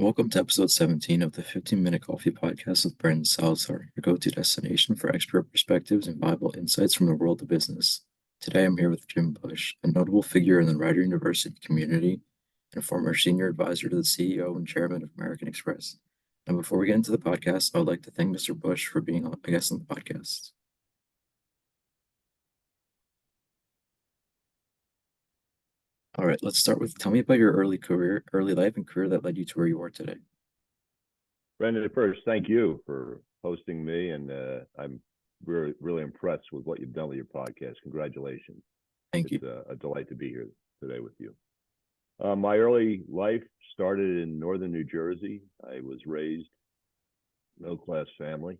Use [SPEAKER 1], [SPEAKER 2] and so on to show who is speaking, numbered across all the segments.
[SPEAKER 1] Welcome to episode 17 of the 15-Minute Coffee Podcast with Brandon Salazar, your go-to destination for expert perspectives and valuable insights from the world of business. Today I'm here with Jim Bush, a notable figure in the Rider University community and a former senior advisor to the CEO and chairman of American Express. And before we get into the podcast, I would like to thank Mr. Bush for being a guest on the podcast. All right, let's start with tell me about your early life and career that led you to where you are today.
[SPEAKER 2] Brandon, first, thank you for hosting me, and I'm really impressed with what you've done with your podcast. Congratulations.
[SPEAKER 1] Thank you.
[SPEAKER 2] It's a delight to be here today with you. My early life started in northern New Jersey. I was raised middle-class family,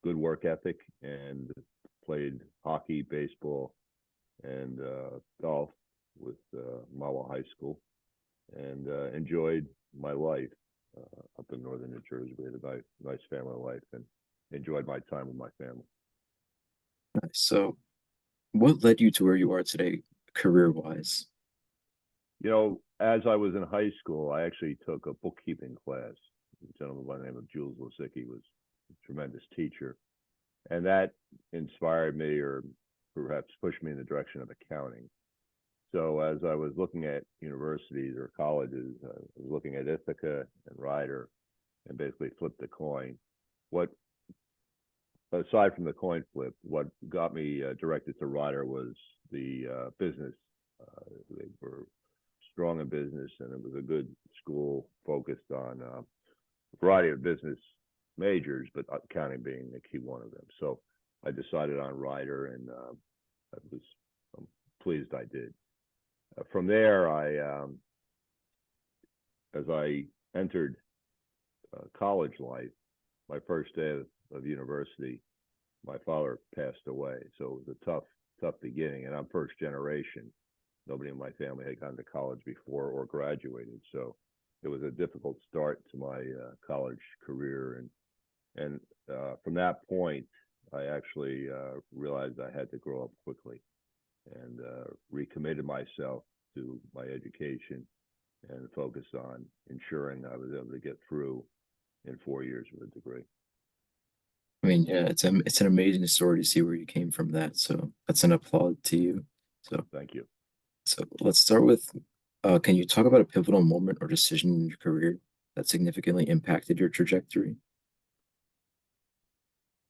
[SPEAKER 2] good work ethic, and played hockey, baseball, and golf with Mawa High School, and enjoyed my life up in northern New Jersey. We had a nice family life and enjoyed my time with my family.
[SPEAKER 1] Nice. So, what led you to where you are today, career-wise?
[SPEAKER 2] You know, as I was in high school, I actually took a bookkeeping class. A gentleman by the name of Jules Lozicki was a tremendous teacher, and that inspired me, or perhaps pushed me in the direction of accounting. So as I was looking at universities or colleges, I was looking at Ithaca and Rider, and basically flipped the coin. What, aside from the coin flip, what got me directed to Rider was the business. They were strong in business, and it was a good school focused on a variety of business majors, but accounting being the key one of them. So I decided on Rider, and I'm pleased I did. From there, as I entered college life, my first day of university, my father passed away. So it was a tough beginning, and I'm first generation. Nobody in my family had gone to college before or graduated, so it was a difficult start to my college career. And from that point, I actually realized I had to grow up quickly, and recommitted myself to my education and focused on ensuring I was able to get through in 4 years with a degree.
[SPEAKER 1] I mean, yeah, it's an amazing story to see where you came from that. So that's an applaud to you. So
[SPEAKER 2] Thank you.
[SPEAKER 1] so let's start with can you talk about a pivotal moment or decision in your career that significantly impacted your trajectory?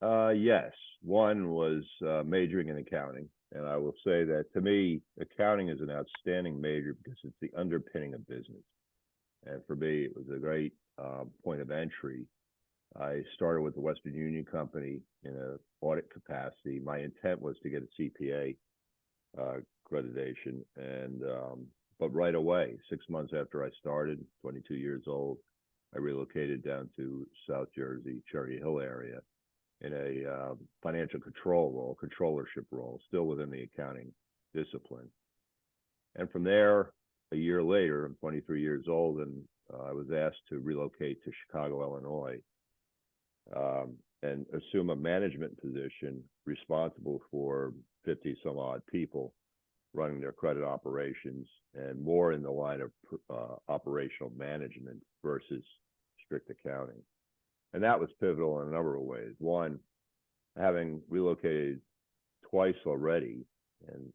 [SPEAKER 2] Yes, one was majoring in accounting. And I will say that to me, accounting is an outstanding major because it's the underpinning of business. And for me, it was a great point of entry. I started with the Western Union Company in an audit capacity. My intent was to get a CPA accreditation, and but right away, 6 months after I started, 22 years old, I relocated down to South Jersey, Cherry Hill area, in a financial control role, controllership role, still within the accounting discipline. And from there, a year later, I'm 23 years old, and I was asked to relocate to Chicago, Illinois, and assume a management position responsible for 50 some odd people running their credit operations, and more in the line of operational management versus strict accounting. And that was pivotal in a number of ways. One, having relocated twice already, and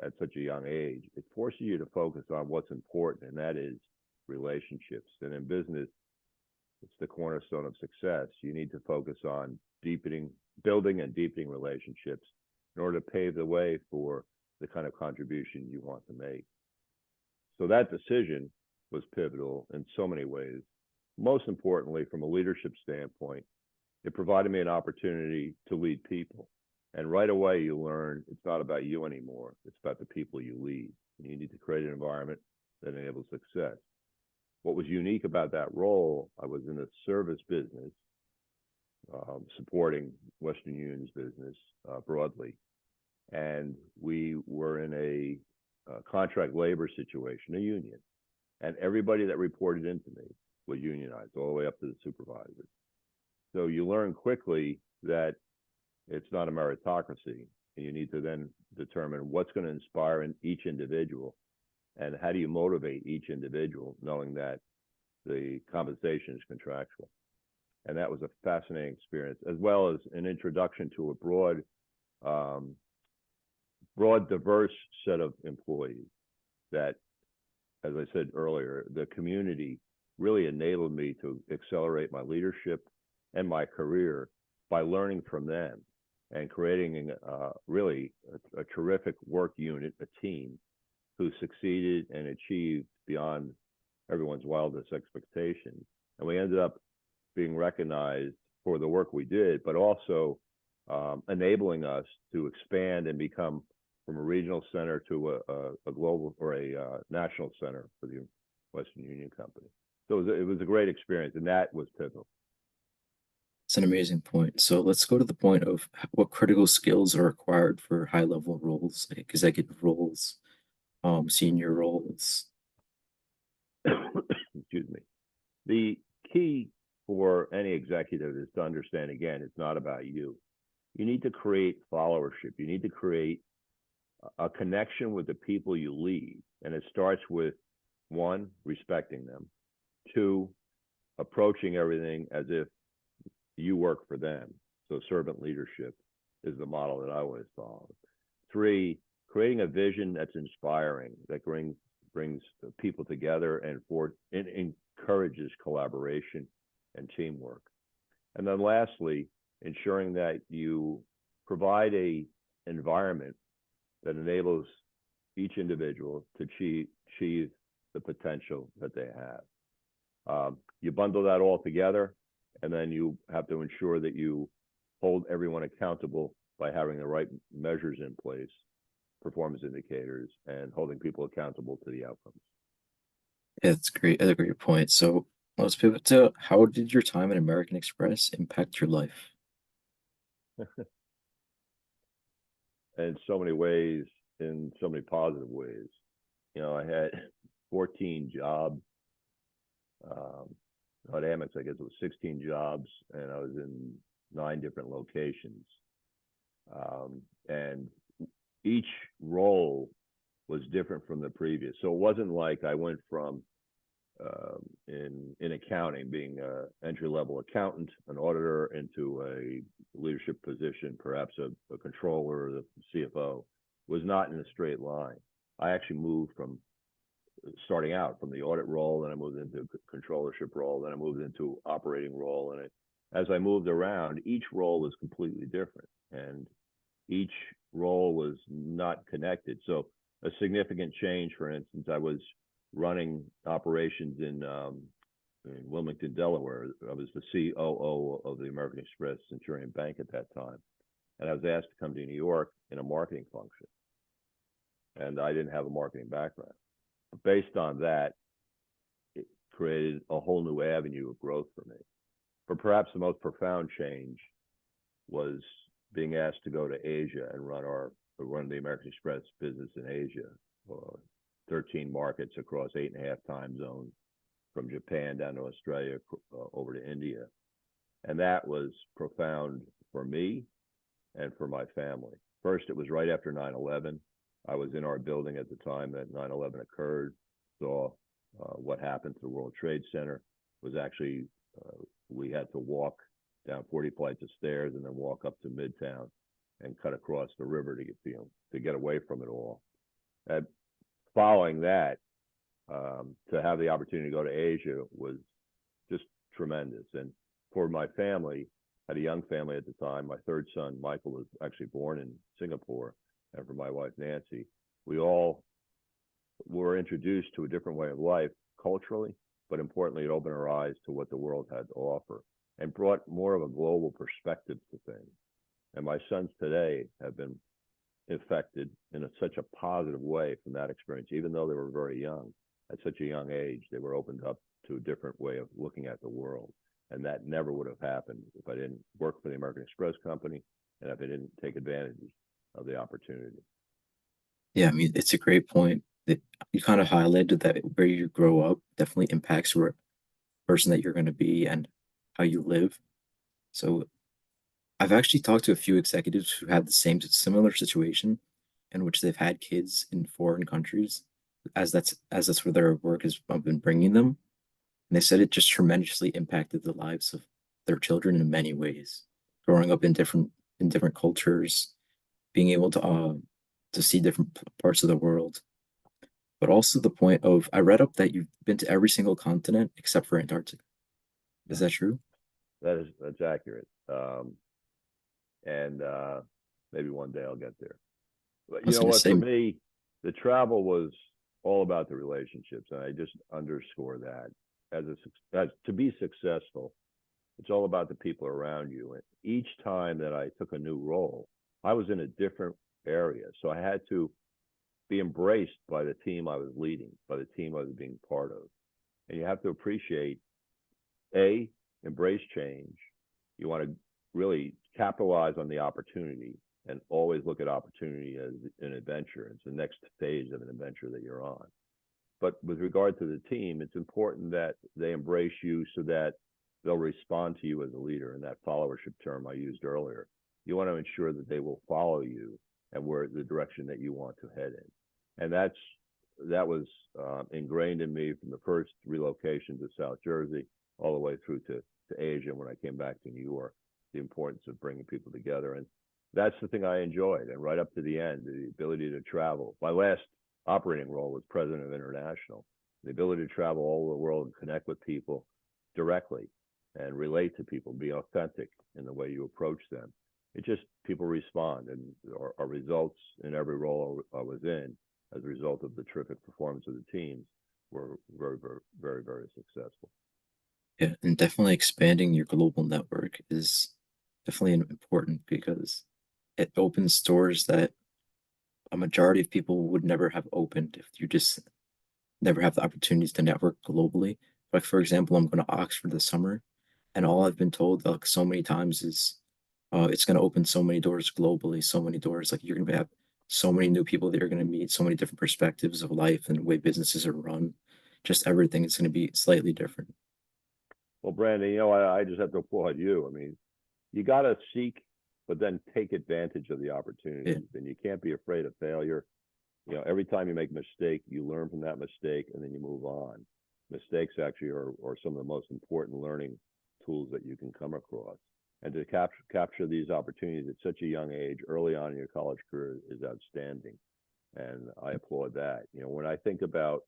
[SPEAKER 2] at such a young age, it forces you to focus on what's important, and that is relationships. And in business, it's the cornerstone of success. You need to focus on building and deepening relationships in order to pave the way for the kind of contribution you want to make. So that decision was pivotal in so many ways. Most importantly, from a leadership standpoint, it provided me an opportunity to lead people. And right away, you learn it's not about you anymore. It's about the people you lead. And you need to create an environment that enables success. What was unique about that role, I was in the service business, supporting Western Union's business broadly. And we were in a contract labor situation, a union. And everybody that reported into me was unionized all the way up to the supervisors. So you learn quickly that it's not a meritocracy, and you need to then determine what's going to inspire in each individual And how do you motivate each individual knowing that the compensation is contractual? And that was a fascinating experience, as well as an introduction to a um, diverse set of employees that, as I said earlier, the community really enabled me to accelerate my leadership and my career by learning from them and creating really a terrific work unit, a team who succeeded and achieved beyond everyone's wildest expectations. And we ended up being recognized for the work we did, but also enabling us to expand and become from a regional center to a global or a national center for the Western Union Company. So it was a great experience, and that was pivotal.
[SPEAKER 1] It's an amazing point. So let's go to the point of what critical skills are required for high level roles, like executive roles, senior roles.
[SPEAKER 2] Excuse me. The key for any executive is to understand, again, it's not about you. You need to create followership. You need to create a connection with the people you lead. And it starts with one, respecting them, two, approaching everything as if you work for them. So servant leadership is the model that I always follow. Three, creating a vision that's inspiring, that brings people together and encourages collaboration and teamwork. And then lastly, ensuring that you provide a environment that enables each individual to achieve the potential that they have. You bundle that all together, and then you have to ensure that you hold everyone accountable by having the right measures in place, performance indicators, and holding people accountable to the outcomes.
[SPEAKER 1] Yeah, that's great. That's a great point. So let's pivot to how did your time at American Express impact your life?
[SPEAKER 2] In so many ways, in so many positive ways. I had 14 jobs. At Amex, I guess it was 16 jobs, and I was in 9 different locations. And each role was different from the previous. So it wasn't like I went from in accounting, being an entry level accountant, an auditor, into a leadership position, perhaps a controller, or the CFO, was not in a straight line. I actually moved from starting out from the audit role, then I moved into controllership role, then I moved into operating role, and as I moved around, each role was completely different, and each role was not connected. So a significant change, for instance, I was running operations in Wilmington, Delaware. I was the COO of the American Express Centurion Bank at that time, and I was asked to come to New York in a marketing function, and I didn't have a marketing background. Based on that, it created a whole new avenue of growth for me. But perhaps the most profound change was being asked to go to Asia and run the American Express business in Asia, 13 markets across 8.5 time zones, from Japan down to Australia, over to India. And that was profound for me and for my family. First, it was right after 9/11. I was in our building at the time that 9/11 occurred, saw what happened to the World Trade Center. It was actually, we had to walk down 40 flights of stairs and then walk up to Midtown and cut across the river to get away from it all. And following that, to have the opportunity to go to Asia was just tremendous. And for my family, I had a young family at the time. My third son, Michael, was actually born in Singapore. And for my wife, Nancy, we all were introduced to a different way of life culturally, but importantly, it opened our eyes to what the world had to offer and brought more of a global perspective to things. And my sons today have been affected in such a positive way from that experience, even though they were very young. At such a young age, they were opened up to a different way of looking at the world. And that never would have happened if I didn't work for the American Express company and if I didn't take advantage of the opportunity.
[SPEAKER 1] Yeah, I mean, it's a great point that you kind of highlighted that where you grow up definitely impacts where person that you're going to be and how you live. So I've actually talked to a few executives who had the same similar situation in which they've had kids in foreign countries. as that's where their work has been bringing them. And they said it just tremendously impacted the lives of their children in many ways. Growing up in different cultures, being able to see different parts of the world, but also the point of I read up that you've been to every single continent except for Antarctica. Is that true?
[SPEAKER 2] That's accurate. And maybe one day I'll get there. But
[SPEAKER 1] I
[SPEAKER 2] you
[SPEAKER 1] was
[SPEAKER 2] know
[SPEAKER 1] gonna
[SPEAKER 2] what? For
[SPEAKER 1] say,
[SPEAKER 2] me, the travel was all about the relationships, and I just underscore that as to be successful, it's all about the people around you. And each time that I took a new role, I was in a different area, so I had to be embraced by the team I was leading, by the team I was being part of, and you have to appreciate a embrace change. You want to really capitalize on the opportunity and always look at opportunity as an adventure. It's the next phase of an adventure that you're on. But with regard to the team, it's important that they embrace you so that they'll respond to you as a leader. And that followership term I used earlier, you want to ensure that they will follow you and where the direction that you want to head in. And that was ingrained in me from the first relocation to South Jersey all the way through to Asia when I came back to New York, the importance of bringing people together. And that's the thing I enjoyed. And right up to the end, the ability to travel. My last operating role was president of International, the ability to travel all over the world and connect with people directly and relate to people, be authentic in the way you approach them. It just, people respond. And our results in every role I was in, as a result of the terrific performance of the teams, were very, very, very, very successful.
[SPEAKER 1] yeah, and definitely expanding your global network is definitely important because it opens doors that a majority of people would never have opened if you just never have the opportunities to network globally. Like for example, I'm going to Oxford this summer, and all I've been told like so many times is, it's going to open so many doors globally, so many doors. Like you're going to have so many new people that you're going to meet, so many different perspectives of life and the way businesses are run. Just everything is going to be slightly different.
[SPEAKER 2] Well, Brandon, I just have to applaud you. I mean, you got to seek, but then take advantage of the
[SPEAKER 1] Yeah,
[SPEAKER 2] opportunities. And you can't be afraid of failure. Every time you make a mistake, you learn from that mistake and then you move on. Mistakes actually are some of the most important learning tools that you can come across. And to capture these opportunities at such a young age, early on in your college career, is outstanding. And I applaud that. When I think about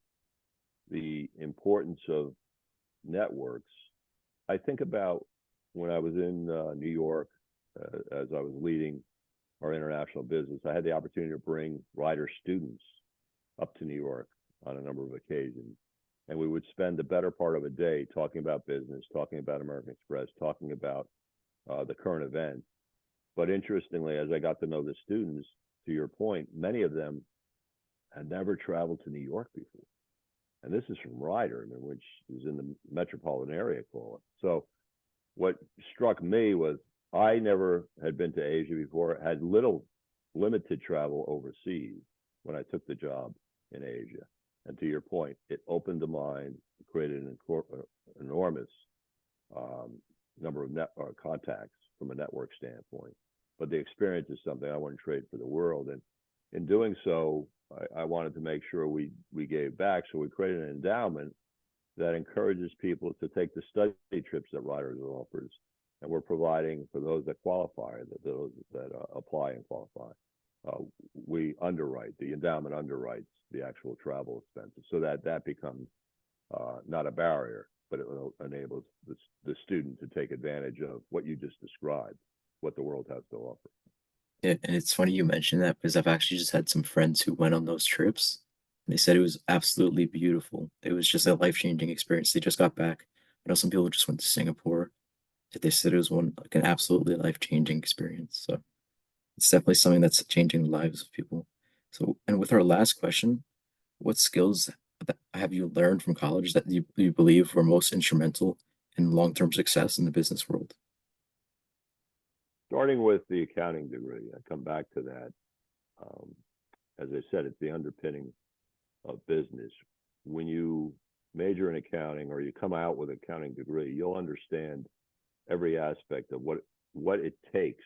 [SPEAKER 2] the importance of networks, I think about when I was in New York, as I was leading our international business, I had the opportunity to bring Ryder students up to New York on a number of occasions. And we would spend the better part of a day talking about business, talking about American Express, talking about the current events. But interestingly, as I got to know the students, to your point, many of them had never traveled to New York before. And this is from Ryder, which is in the metropolitan area, call it. So what struck me was I never had been to Asia before, had limited travel overseas when I took the job in Asia. And to your point, it opened the mind, created an enormous number of contacts from a network standpoint. But the experience is something I want to trade for the world. And in doing so, I wanted to make sure we gave back. So we created an endowment that encourages people to take the study trips that Ryder offers. And we're providing for those that qualify, those that apply and qualify. We underwrite, the endowment underwrites the actual travel expenses so that becomes not a barrier, but it enables the student to take advantage of what you just described, what the world has to offer.
[SPEAKER 1] yeah, and it's funny you mentioned that because I've actually just had some friends who went on those trips, and they said it was absolutely beautiful. It was just a life-changing experience. They just got back. I know some people just went to Singapore. They said it was one like an absolutely life-changing experience. So it's definitely something that's changing the lives of people. So, and with our last question, what skills that have you learned from college that you believe were most instrumental in long-term success in the business world?
[SPEAKER 2] Starting with the accounting degree, I come back to that. Um, as I said, it's the underpinning of business. When you major in accounting or you come out with an accounting degree, you'll understand every aspect of what it takes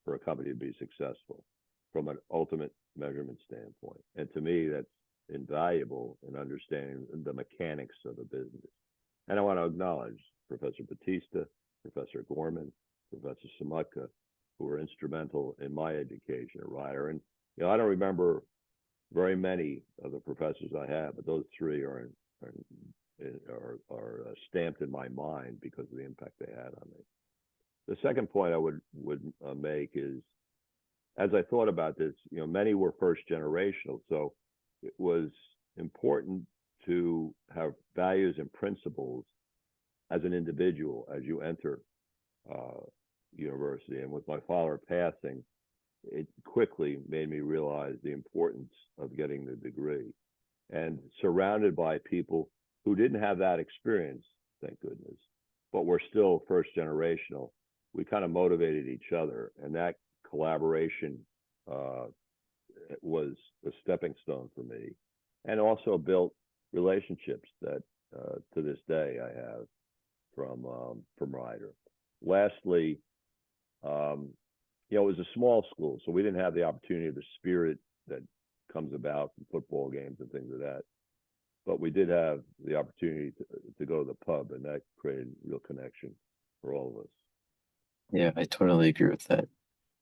[SPEAKER 2] for a company to be successful from an ultimate measurement standpoint. And to me, that's invaluable in understanding the mechanics of a business. And I want to acknowledge Professor Batista, Professor Gorman, Professor Samutka, who were instrumental in my education at Ryder. And I don't remember very many of the professors I have, but those three are stamped in my mind because of the impact they had on me. The second point I would make is, as I thought about this, many were first generational, so it was important to have values and principles as an individual as you enter university. And with my father passing, it quickly made me realize the importance of getting the degree. And surrounded by people who didn't have that experience, thank goodness, but were still first generational, we kind of motivated each other. And that collaboration was a stepping stone for me, and also built relationships that to this day I have from Ryder. Lastly, it was a small school, so we didn't have the opportunity of the spirit that comes about from football games and things of that. But we did have the opportunity to go to the pub, and that created real connection for all of us.
[SPEAKER 1] Yeah, I totally agree with that.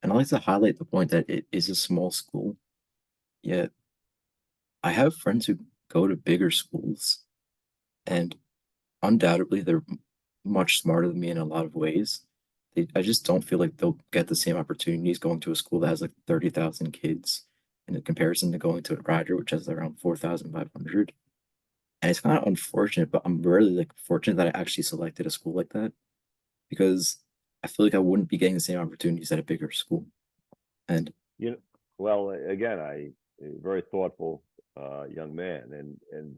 [SPEAKER 1] And I like to highlight the point that it is a small school, yet I have friends who go to bigger schools, and undoubtedly they're much smarter than me in a lot of ways. I just don't feel like they'll get the same opportunities going to a school that has like 30,000 kids in comparison to going to a Ryder, which has around 4,500. And it's kind of unfortunate, but I'm really like fortunate that I actually selected a school like that because I feel like I wouldn't be getting the same opportunities at a bigger school. And
[SPEAKER 2] Well, again, a very thoughtful young man, and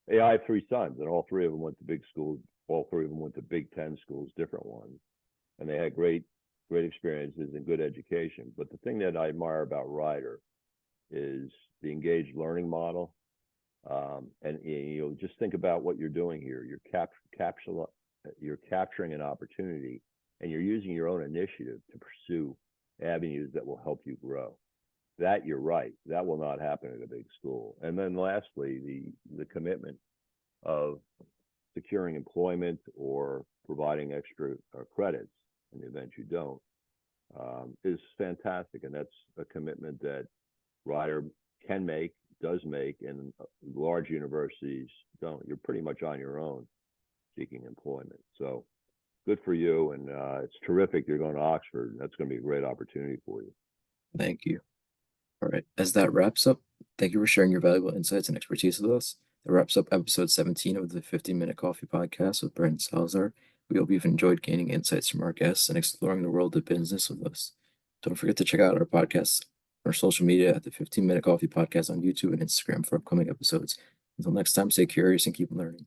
[SPEAKER 2] I have three sons, and all three of them went to big schools. All three of them went to Big Ten schools, different ones, and they had great experiences and good education. But the thing that I admire about Ryder is the engaged learning model. And just think about what you're doing here. You're capturing an opportunity, and you're using your own initiative to pursue avenues that will help you grow. That, you're right, that will not happen at a big school. And then lastly, the commitment of securing employment or providing extra credits in the event you don't is fantastic. And that's a commitment that Ryder can make, does make, and large universities don't. You're pretty much on your own seeking employment. So good for you. And it's terrific you're going to Oxford. That's going to be a great opportunity for you.
[SPEAKER 1] thank you. All right. As that wraps up, thank you for sharing your valuable insights and expertise with us. That wraps up episode 17 of the 15-Minute Coffee Podcast with Brandon Salazar. We hope you've enjoyed gaining insights from our guests and exploring the world of business with us. Don't forget to check out our podcast, our social media at the 15-Minute Coffee Podcast on YouTube and Instagram for upcoming episodes. Until next time, stay curious and keep learning.